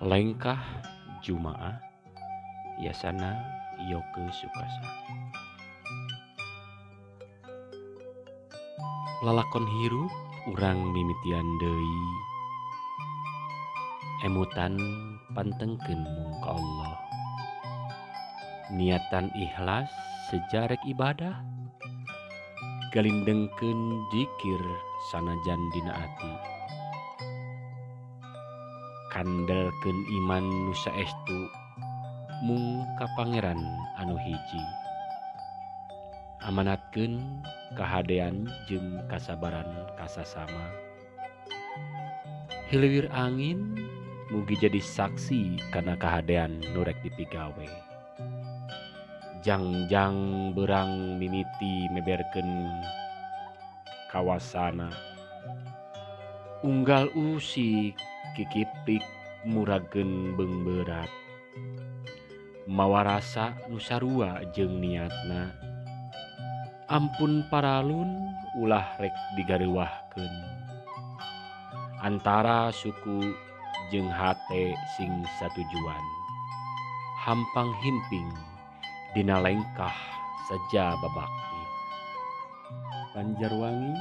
Lengkah Jumaah Yasana Yoke Sukasa. Lalakon hirup urang mimitian deui, emutan pantengkeun mung ka Allah. Niatan ikhlas sejarek ibadah, galindengkeun dzikir sanajan dina ati. Kandelkeun iman nu saestu mung ka Pangeran anu hiji. Amanatkeun kahadean jeung kasabaran kasasama. Hileuwir angin mugi jadi saksi kana kahadean nu rek dipigawe. Jangjang beurang mimiti meberkeun kawasana. Unggal usik kikipik murageun beung berat. Mawa rasa nu sarua jeung niatna. Ampun paralun ulah rek digareuwahkeun. Antara suku jeung hate sing satujuan. Hampang himping dina lengkah saja babakti. Banjarwangi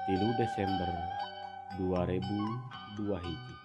3 Desember 2002 hiji.